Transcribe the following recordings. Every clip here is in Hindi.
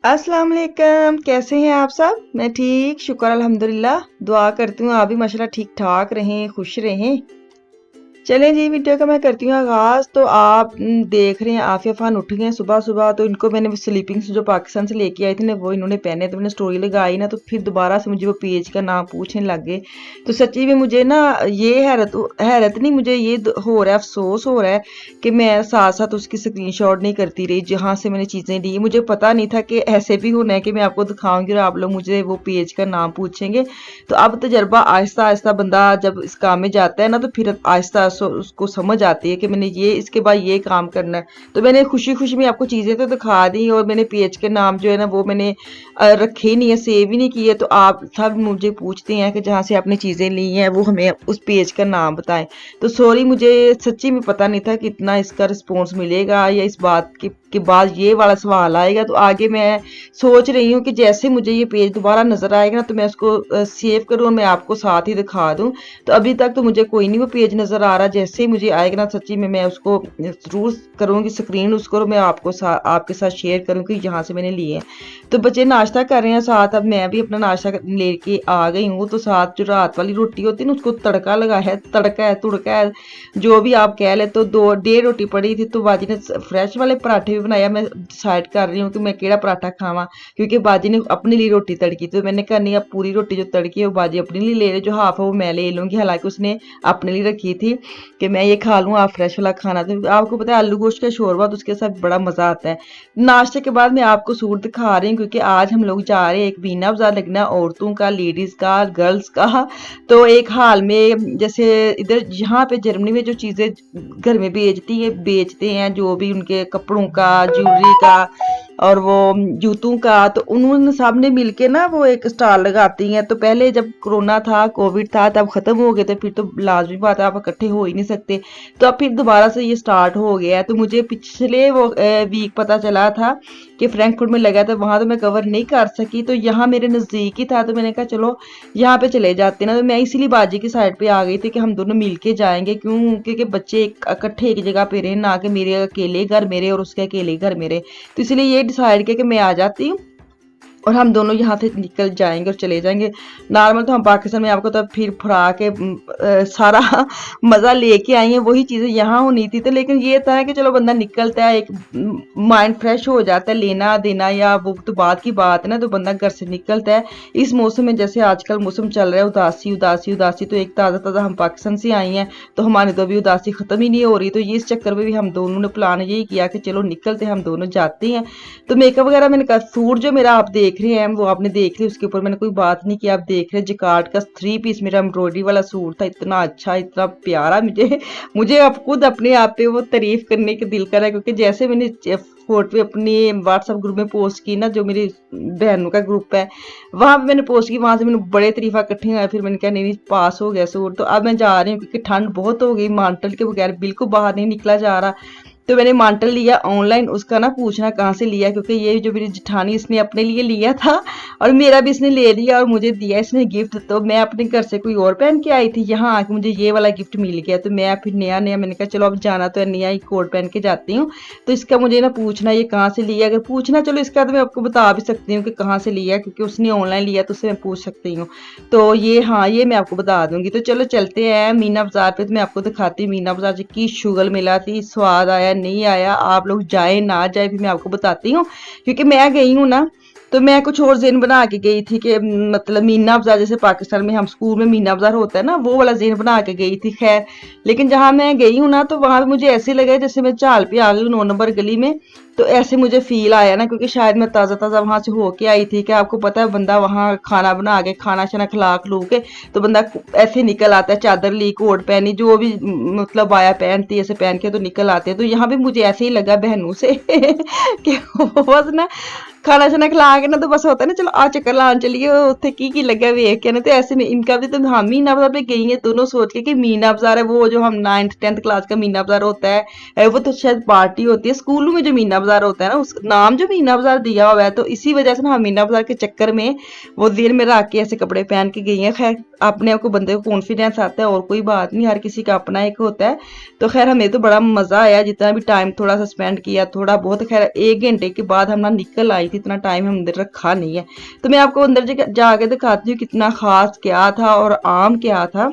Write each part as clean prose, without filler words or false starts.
अस्सलाम वालेकुम, कैसे हैं आप सब? मैं ठीक, शुक्र अल्हम्दुलिल्लाह। दुआ करती हूँ आप भी माशाल्लाह ठीक ठाक रहें, खुश रहें। चलें जी, वीडियो का मैं करती हूँ आगाज़। तो आप देख रहे हैं आफिया फ़ान उठ गए हैं सुबह सुबह। तो इनको मैंने वो स्लीपिंग्स जो पाकिस्तान से लेके आई थी ना, वो इन्होंने पहने। तो मैंने स्टोरी लगाई ना, तो फिर दोबारा से मुझे वो पेज का नाम पूछने लग गए। तो सच्ची में मुझे ना ये हैरत हैरत नहीं, मुझे ये हो रहा है, अफसोस हो रहा है कि मैं साथ साथ उसकी स्क्रीनशॉट नहीं करती रही जहाँ से मैंने चीज़ें ली। मुझे पता नहीं था कि ऐसे भी होना है कि मैं आपको दिखाऊंगी और आप लोग मुझे वो पेज का नाम पूछेंगे। तो अब तजर्बा आहिस्ता आहिस्ता बंदा जब इस काम में जाता है ना, तो फिर आहिस्ता उसको समझ आती है कि मैंने ये इसके बाद ये काम करना है। तो मैंने खुशी खुशी में आपको चीज़ें तो दिखा दी, और मैंने पेज के नाम जो है ना वो मैंने रखे ही नहीं है, सेव ही नहीं किए। तो आप सब मुझे पूछते हैं कि जहाँ से आपने चीज़ें ली हैं वो हमें उस पेज का नाम बताएं। तो सॉरी, मुझे सच्ची में पता नहीं था कि इतना इसका रिस्पॉन्स मिलेगा, या इस बात के बाद ये वाला सवाल आएगा। तो आगे मैं सोच रही हूँ कि जैसे मुझे ये पेज दोबारा नजर आएगा ना, तो मैं उसको सेव करूँ और मैं आपको साथ ही दिखा दूँ। तो अभी तक तो मुझे कोई नहीं वो पेज नजर आ रहा। जैसे ही मुझे आएगा ना, सच्ची में मैं उसको जरूर करूँगी स्क्रीन उसको, और मैं आपके साथ शेयर करूँगी जहाँ से मैंने लिए हैं। तो बच्चे नाश्ता कर रहे हैं साथ, अब मैं भी अपना नाश्ता लेके आ गई हूँ। तो साथ जो रात वाली रोटी होती है ना, उसको तड़का लगा है, तड़का है, तुड़का है, जो भी आप कह ले। तो दो डेढ़ रोटी पड़ी थी, तो बाजी ने फ्रेश वाले पराठे भी बनाया। मैं डिसाइड कर रही हूँ कि मैं केड़ा पराठा खावा, क्योंकि बाजी ने अपने लिए रोटी तड़की। तो मैंने कहा नहीं, अब पूरी रोटी जो तड़की है वो बाजी अपने लिए ले ले, जो हाफ है वो मैं ले लूँगी। हालांकि उसने अपने लिए रखी थी कि मैं ये खा लूँ, आप फ्रेश वाला खाना। तो आपको पता है आलू गोश्त का शोरबा, तो उसके साथ बड़ा मज़ा आता है। नाश्ते के बाद मैं आपको सूट दिखा रही हूँ, क्योंकि आज हम लोग जा रहे हैं, एक बीना बाजार लगना है औरतों का, लेडीज़ का, गर्ल्स का। तो एक हाल में जैसे इधर यहाँ पे जर्मनी में जो चीज़ें घर में बेचते हैं, जो भी उनके कपड़ों का, ज्वेलरी का और वो जूतों का, तो उन्होंने सब ने मिलके ना वो एक स्टॉल लगाती हैं। तो पहले जब कोरोना था, कोविड था, तब खत्म हो गए थे, फिर तो लाजमी बात है आप इकट्ठे हो ही नहीं सकते। तो अब फिर दोबारा से ये स्टार्ट हो गया है। तो मुझे पिछले वो वीक पता चला था कि फ्रैंकफर्ट में लगा था, वहां तो मैं कवर नहीं कर सकी। तो यहाँ मेरे नज़दीक ही था, तो मैंने कहा चलो यहाँ पे चले जाते ना। तो मैं इसीलिए बाजी की साइड पे आ गई थी कि हम दोनों मिलके जाएंगे, क्यों, क्योंकि बच्चे इकट्ठे एक जगह पे रहे ना, कि मेरे अकेले घर मेरे और उसके अकेले घर मेरे। तो इसलिए ये डिसाइड किया कि मैं आ जाती हूँ और हम दोनों यहाँ से निकल जाएंगे और चले जाएंगे। नॉर्मल तो हम पाकिस्तान में आपको तब फिर फुरा के सारा मज़ा लेके आई हैं, वही चीज़ें यहाँ होनी थी। तो लेकिन ये था कि चलो बंदा निकलता है, एक माइंड फ्रेश हो जाता है, लेना देना या वो तो बाद की बात है ना। तो बंदा घर से निकलता है इस मौसम में, जैसे आजकल मौसम चल रहा है, उदासी उदासी उदासी। तो एक ताज़ा ताज़ा हम पाकिस्तान से आई हैं, तो हमारी तो अभी उदासी ख़त्म ही नहीं हो रही। तो ये इस चक्कर में भी हम दोनों ने प्लान यही किया कि चलो निकलते हैं, हम दोनों जाते हैं। तो मेकअप वगैरह मैंने कहा, सूट जो मेरा आप देख रहे हैं वो आपने देख लिया, उसके ऊपर मैंने कोई बात नहीं की। आप देख रहे हैं जिकार्ड का 3 पीस मेरा एम्ब्रॉयडरी वाला सूट था, इतना अच्छा, इतना प्यारा। मुझे मुझे अब खुद अपने आप पे वो तारीफ करने के दिल कर रहा है, क्योंकि जैसे मैंने फोटो अपनी व्हाट्सएप ग्रुप में पोस्ट की ना, जो मेरी बहनों का ग्रुप है वहां पे मैंने पोस्ट की, वहां से मैंने बड़े तारीफा इकट्ठे हुए। फिर मैंने कहा नहीं नहीं, पास हो गया सूट। तो अब मैं जा रही हूँ, क्योंकि ठंड बहुत हो गई, मांटल के बगैर बिल्कुल बाहर नहीं निकला जा रहा। तो मैंने मांटल लिया ऑनलाइन, उसका ना पूछना कहाँ से लिया, क्योंकि ये जो मेरी जिठानी इसने अपने लिए लिया था और मेरा भी इसने ले लिया और मुझे दिया इसने गिफ्ट। तो मैं अपने घर से कोई और पहन के आई थी, यहाँ आके मुझे ये वाला गिफ्ट मिल गया। तो मैं फिर नया नया मैंने कहा चलो अब जाना तो है, नया ही कोट पहन के जाती हूँ। तो इसका मुझे ना पूछना ये कहाँ से लिया, अगर पूछना चलो इसका तो मैं आपको बता भी सकती हूँ कि कहाँ से लिया, क्योंकि उसने ऑनलाइन लिया तो उससे मैं पूछ सकती हूँ। तो ये हाँ, ये मैं आपको बता दूंगी। तो चलो चलते हैं मीना बाजार पे, तो मैं आपको दिखाती हूँ मीना बाजार की शुगल मेला थी, स्वाद आया नहीं आया, आप लोग जाए ना जाए भी मैं आपको बताती हूँ। क्योंकि मैं गई हूँ ना, तो मैं कुछ और ज़हन बना के गई थी कि मतलब मीना बाजार, जैसे पाकिस्तान में हम स्कूल में मीना बाजार होता है ना, वो वाला ज़हन बना के गई थी। खैर, लेकिन जहाँ मैं गई हूँ ना, तो वहाँ पे मुझे ऐसे लगा जैसे मैं चाल पे आ गई हूँ 9 नंबर गली में। तो ऐसे मुझे फील आया ना, क्योंकि शायद मैं ताज़ा ताज़ा वहाँ से होके आई थी। कि आपको पता है बंदा वहाँ खाना बना के, खाना शाना खिला खलू के, तो बंदा ऐसे निकल आता है, चादर ली, कोट पहनी, जो भी मतलब आया पहनती ऐसे पहन के तो निकल आते हैं। तो यहाँ भी मुझे ऐसे ही लगा बहनों से कि बस ना खाना शाना खिला के ना, तो बस होता है ना चलो आ चक्कर लान चलिए उत्थे की लगा वेख के ना। तो ऐसे नहीं, इनका भी तो हम मीना बाजार पे गई हैं दोनों सोच के कि मीना बाजार है वो जो हम 9th 10th क्लास का मीना बाजार होता है, वो तो शायद पार्टी होती है स्कूलों में जो मीना बाजार होता है ना, उस नाम जो मीना बाजार दिया हुआ है। तो इसी वजह से ना हम मीना बाजार के चक्कर में वो दिन में रख के ऐसे कपड़े पहन के गई हैं। खैर, अपने आप को बंदे को कॉन्फिडेंस आता है, और कोई बात नहीं, हर किसी का अपना एक होता है। तो खैर हमें तो बड़ा मजा आया, जितना भी टाइम थोड़ा सा स्पेंड किया थोड़ा बहुत। खैर 1 घंटे के बाद हम ना निकल आई थी, इतना टाइम हम अंदर रखा नहीं है। तो मैं आपको अंदर जाके दिखाती हूँ कितना खास क्या था और आम क्या था।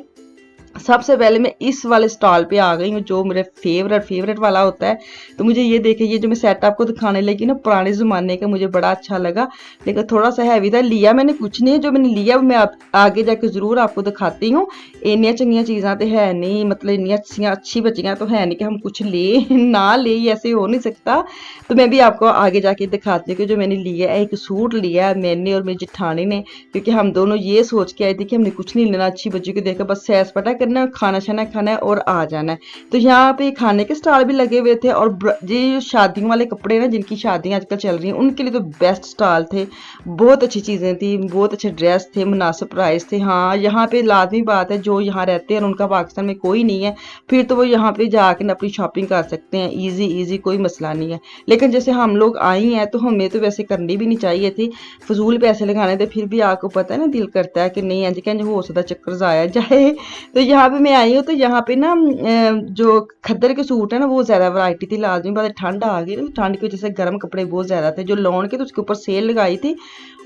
सबसे पहले मैं इस वाले स्टॉल पे आ गई हूँ जो मेरे फेवरेट वाला होता है। तो मुझे ये देखे, ये जो मैं सेट आपको दिखाने लगी ना पुराने ज़माने का, मुझे बड़ा अच्छा लगा, लेकिन थोड़ा सा हैवी था। लिया मैंने कुछ नहीं है, जो मैंने लिया मैं आगे जाके ज़रूर आपको दिखाती हूँ। इन्नियां चंगियां चीज़ां तो है नहीं, मतलब इन्नियां अच्छी बचियां तो है नहीं कि हम कुछ ले ना ले, ऐसे हो नहीं सकता। तो मैं भी आपको आगे जाके दिखाती हूँ कि जो मैंने लिया है, एक सूट लिया है मैंने और मेरी जिठानी ने, क्योंकि हम दोनों ये सोच के आए थे कि हमने कुछ नहीं लेना, अच्छी बच्ची को देखकर बस सैर सपाटा करना, खाना शाना खाना है और आ जाना है। तो यहाँ पे खाने के स्टॉल भी लगे हुए थे, और ये शादियों वाले कपड़े ना, जिनकी शादियाँ आजकल चल रही हैं, उनके लिए तो बेस्ट स्टॉल थे। बहुत अच्छी चीज़ें थी, बहुत अच्छे ड्रेस थे, मुनासिब प्राइस थे। हाँ, यहाँ पे लाजमी बात है, जो यहाँ रहते हैं और उनका पाकिस्तान में कोई नहीं है, फिर तो वो यहाँ पे जाके ना अपनी शॉपिंग कर सकते हैं, ईजी कोई मसला नहीं है। लेकिन जैसे हम लोग आई हैं तो हमें तो वैसे करनी भी नहीं चाहिए थी, फजूल पैसे लगाने थे। फिर भी आपको पता है ना, दिल करता है कि नहीं इंज कह हो सकता चक्कर जाया जाए। तो यहाँ पे मैं आई हूँ, तो यहाँ पे ना जो खद्दर के सूट है ना, वो ज़्यादा वैरायटी थी। लाजमी बात है, ठंड आ गई, तो ठंड की वजह से गर्म कपड़े बहुत ज़्यादा थे। जो लॉन के तो उसके ऊपर सेल लगाई थी।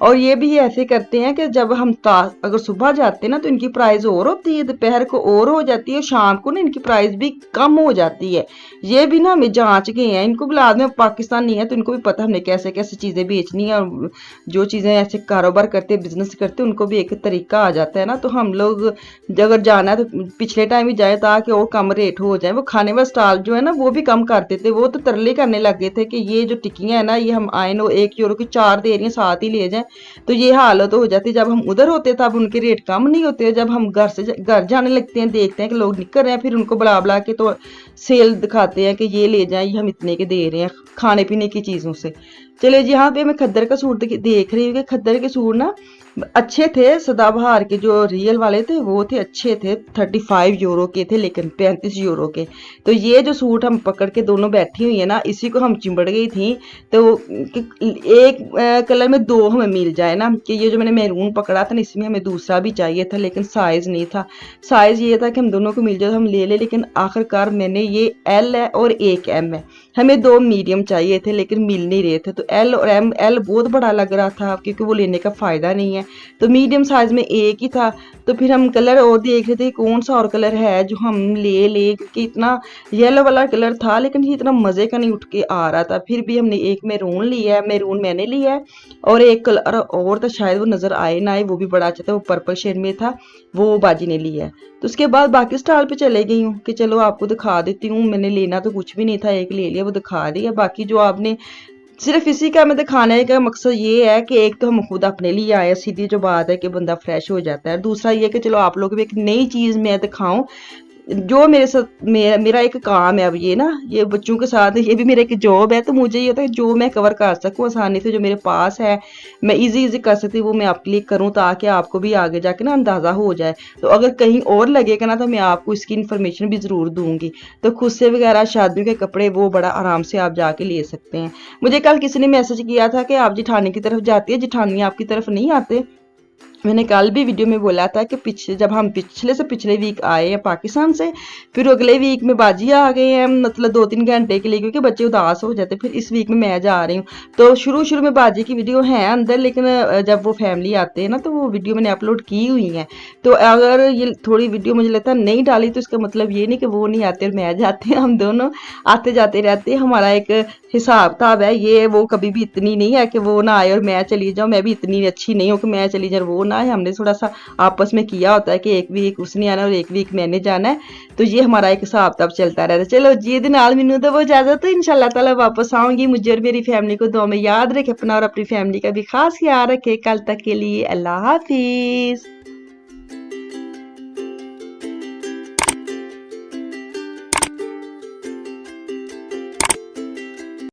और ये भी ऐसे करते हैं कि जब हम अगर सुबह जाते हैं ना तो इनकी प्राइस और होती है, दोपहर को और हो जाती है, शाम को ना इनकी प्राइस भी कम हो जाती है। ये भी ना हमें जांच गए हैं, इनको भी लाजमी, पाकिस्तान नहीं है तो इनको भी पता हमने कैसे कैसे चीज़ें बेचनी है। और जो चीज़ें ऐसे कारोबार करते बिजनेस करते उनको भी एक तरीका आ जाता है ना। तो हम लोग अगर जाना है तो पिछले टाइम ही जाए ताकि और कम रेट हो जाए। वो खाने वाला स्टॉल जो है ना वो भी कम करते थे, वो तो तरले करने लग गए थे कि ये जो टिक्कियाँ है ना, ये हम आए ना 1 यूरो की 4 दे रही हैं, 7 ही ले जाएं। तो ये हालत हो जाती। जब हम उधर होते तब उनके रेट कम नहीं होते, जब हम घर जाने लगते हैं देखते हैं कि लोग निकल रहे हैं, फिर उनको बुला के तो सेल दिखाते हैं कि ये ले जाएं, ये हम इतने के दे रहे हैं खाने पीने की चीज़ों से। चलिए जी, यहाँ पे मैं खद्दर का सूट देख रही हूँ कि खद्दर के सूट ना अच्छे थे। सदाबहार के जो रियल वाले थे वो थे, अच्छे थे, 35 यूरो के थे, लेकिन 35 यूरो के। तो ये जो सूट हम पकड़ के दोनों बैठी हुई है ना, इसी को हम चिंबड़ गई थी। तो एक कलर में 2 हमें मिल जाए ना, कि ये जो मैंने मैरून पकड़ा था ना, इसमें हमें दूसरा भी चाहिए था, लेकिन साइज़ नहीं था। साइज़ ये था कि हम दोनों को मिल जाए तो हम ले ले, लेकिन आखिरकार मैंने ये एल है और एक एम है, हमें 2 मीडियम चाहिए थे लेकिन मिल नहीं रहे थे। तो एल और एम, एल बहुत बड़ा लग रहा था क्योंकि वो लेने का फ़ायदा नहीं है, तो मीडियम साइज़ में एक ही था। तो फिर हम कलर और देख रहे थे कौन सा और कलर है जो हम ले, क्योंकि इतना येलो वाला कलर था लेकिन ये इतना मज़े का नहीं उठ के आ रहा था। फिर भी हमने एक मैरून लिया है, मैरून मैंने लिया है, और एक कलर और था, शायद वो नज़र आए ना आए, वो भी बड़ा अच्छा था, वो पर्पल शेड में था, वो बाजी ने लिया है। तो उसके बाद बाकी स्टॉल पे चले गई हूँ कि चलो आपको दिखा देती हूँ। मैंने लेना तो कुछ भी नहीं था, एक ले लिया, वो दिखा दिया। बाकी जो आपने सिर्फ इसी का मैं दिखाने का मकसद ये है कि एक तो हम खुद अपने लिए आए, सीधी जो बात है कि बंदा फ्रेश हो जाता है। दूसरा ये कि चलो आप लोगों को एक नई चीज़ मैं दिखाऊं, जो मेरे साथ मेरा एक काम है। अब ये ना, ये बच्चों के साथ ये भी मेरा एक जॉब है, तो मुझे ये होता है जो मैं कवर कर सकूं आसानी से, जो मेरे पास है मैं इजी कर सकती हूँ, वो मैं आपके लिए करूँ ताकि आपको भी आगे जाके ना अंदाज़ा हो जाए। तो अगर कहीं और लगेगा ना तो मैं आपको इसकी इन्फॉर्मेशन भी ज़रूर दूंगी। तो खुद से वगैरह शादियों के कपड़े वो बड़ा आराम से आप जाके ले सकते हैं। मुझे कल किसी ने मैसेज किया था कि आप जिठानी की तरफ जाती है, जिठानी आपकी तरफ नहीं आते। मैंने कल भी वीडियो में बोला था कि जब हम पिछले से पिछले वीक आए हैं पाकिस्तान से, फिर अगले वीक में बाजी आ गए हैं, मतलब 2-3 घंटे के लिए, क्योंकि बच्चे उदास हो जाते। फिर इस वीक में मैं जा रही हूँ। तो शुरू में बाजी की वीडियो है अंदर, लेकिन जब वो फैमिली आते हैं ना तो वो वीडियो मैंने अपलोड की हुई है। तो अगर ये थोड़ी वीडियो मुझे लगता है नहीं डाली तो इसका मतलब ये नहीं कि वो नहीं आते और मैं जाते हैं, हम दोनों आते जाते रहते हैं। हमारा एक हिसाब किताब है, ये वो कभी भी इतनी नहीं है कि वो ना आए और मैं चली जाऊँ, मैं भी इतनी अच्छी नहीं हूँ कि मैं चली जाऊँ वो ना आए। हमने थोड़ा सा आपस में किया होता है कि एक वीक उसने आना और एक वीक मैंने जाना है, तो ये हमारा एक हिसाब तब चलता रहता है। चलो जी, नाल मैनू तो वो इजाजत, तो इंशाल्लाह ताला वापस आऊंगी। मुझे और मेरी फैमिली को दुआ में याद रखे अपना और अपनी फैमिली का भी खास ख्याल रखे। कल तक के लिए अल्लाह हाफिज।